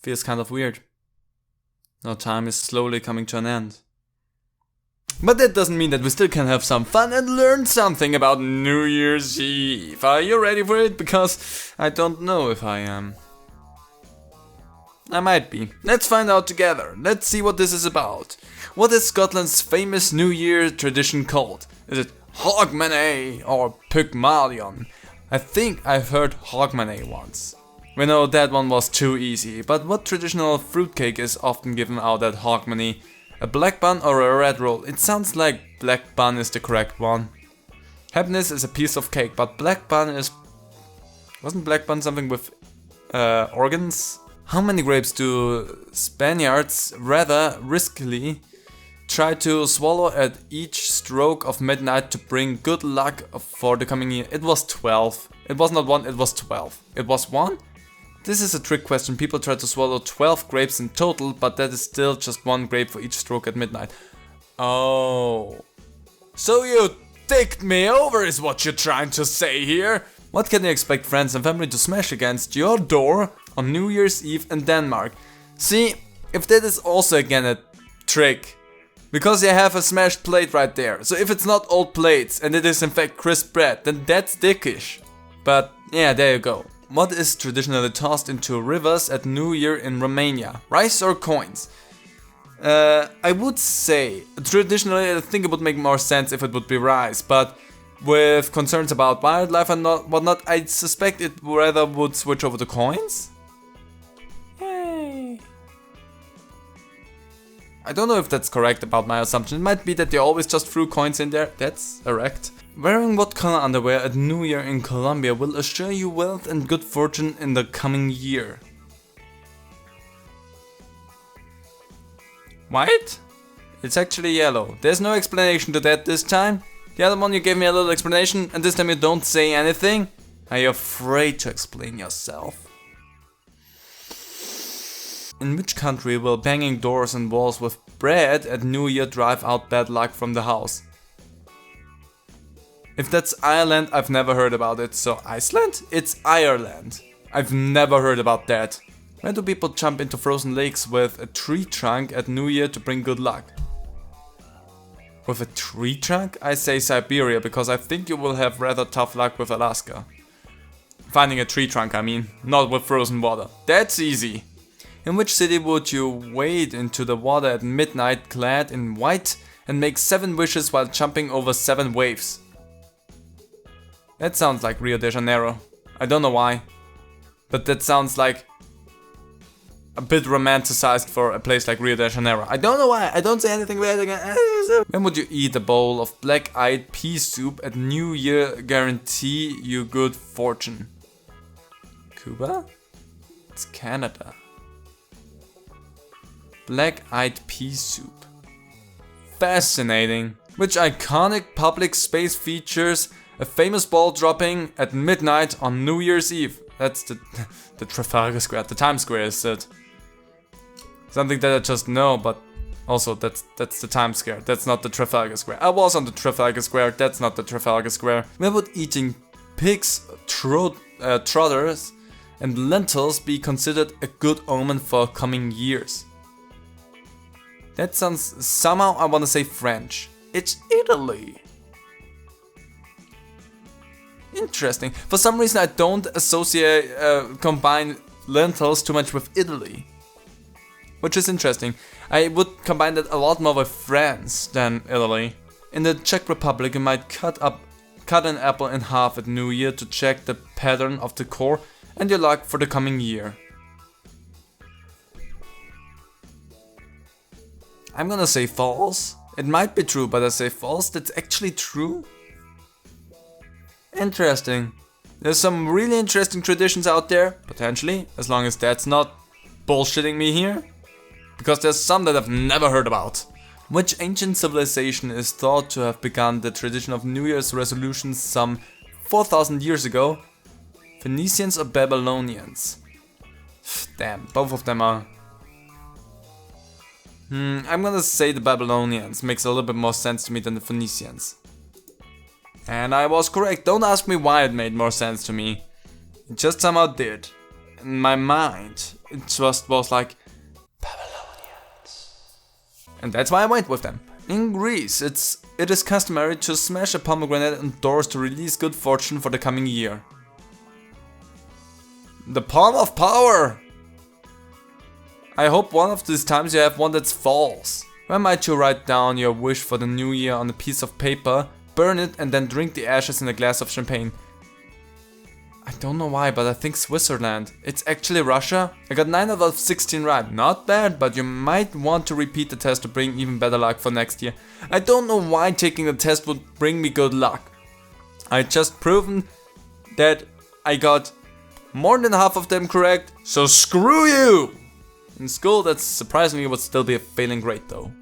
Feels kind of weird. Now time is slowly coming to an end. But that doesn't mean that we still can have some fun and learn something about New Year's Eve. Are you ready for it? Because I don't know if I am. I might be. Let's find out together. Let's see what this is about. What is Scotland's famous New Year tradition called? Is it Hogmanay or Pygmalion? I think I've heard Hogmanay once. We know that one was too easy, but what traditional fruitcake is often given out at Hogmanay? A black bun or a red roll? It sounds like black bun is the correct one. Happiness is a piece of cake, but black bun is... Wasn't black bun something with organs? How many grapes do Spaniards rather riskily try to swallow at each stroke of midnight to bring good luck for the coming year? It was 12. It was not 1, it was 12. It was 1? This is a trick question. People try to swallow 12 grapes in total, but that is still just 1 grape for each stroke at midnight. Oh. So you ticked me over is what you're trying to say here? What can you expect friends and family to smash against your door on New Year's Eve in Denmark? See, if that is also again a trick. Because you have a smashed plate right there. So if it's not old plates and it is in fact crisp bread, then that's dickish. But yeah, there you go. What is traditionally tossed into rivers at New Year in Romania? Rice or coins? I would say, traditionally I think it would make more sense if it would be rice, but with concerns about wildlife and whatnot, I suspect it rather would switch over to coins? Yay! I don't know if that's correct about my assumption. It might be that they always just threw coins in there. That's correct. Wearing what color underwear at New Year in Colombia will assure you wealth and good fortune in the coming year? White? It's actually yellow. There's no explanation to that this time. The other one you gave me a little explanation and this time you don't say anything? Are you afraid to explain yourself? In which country will banging doors and walls with bread at New Year drive out bad luck from the house? If that's Ireland, I've never heard about it. So Iceland? It's Ireland. I've never heard about that. Where do people jump into frozen lakes with a tree trunk at New Year to bring good luck? With a tree trunk? I say Siberia because I think you will have rather tough luck with Alaska. Finding a tree trunk, I mean, not with frozen water. That's easy. In which city would you wade into the water at midnight clad in white and make 7 wishes while jumping over 7 waves? That sounds like Rio de Janeiro. I don't know why. But that sounds like a bit romanticized for a place like Rio de Janeiro. I don't know why. I don't say anything bad again. When would you eat a bowl of black-eyed pea soup at New Year guarantee you good fortune? Cuba? It's Canada. Black-eyed pea soup. Fascinating. Which iconic public space features a famous ball dropping at midnight on New Year's Eve? That's the Trafalgar Square, the Times Square is it. Something that I just know, but also that's the Times Square, that's not the Trafalgar Square. I was on the Trafalgar Square, that's not the Trafalgar Square. Where would eating pigs, trotters and lentils be considered a good omen for coming years? That sounds, somehow I want to say French. It's Italy. Interesting. For some reason I don't associate, combine lentils too much with Italy. Which is interesting. I would combine that a lot more with France than Italy. In the Czech Republic you might cut an apple in half at New Year to check the pattern of the core and your luck for the coming year. I'm gonna say false. It might be true, but I say false. That's actually true? Interesting. There's some really interesting traditions out there, potentially, as long as that's not bullshitting me here. Because there's some that I've never heard about. Which ancient civilization is thought to have begun the tradition of New Year's resolutions some 4,000 years ago? Phoenicians or Babylonians? Damn, both of them are... I'm gonna say the Babylonians. Makes a little bit more sense to me than the Phoenicians. And I was correct. Don't ask me why it made more sense to me. It just somehow did. in my mind, it just was like Babylonians. And that's why I went with them. In Greece, it is customary to smash a pomegranate on doors to release good fortune for the coming year. The palm of power! I hope one of these times you have one that's false. Why might you write down your wish for the new year on a piece of paper, burn it, and then drink the ashes in a glass of champagne? I don't know why, but I think Switzerland. It's actually Russia. I got 9 out of 16 right. Not bad, but you might want to repeat the test to bring even better luck for next year. I don't know why taking the test would bring me good luck. I just proven that I got more than half of them correct, so screw you! In school, that surprisingly would still be a failing grade though.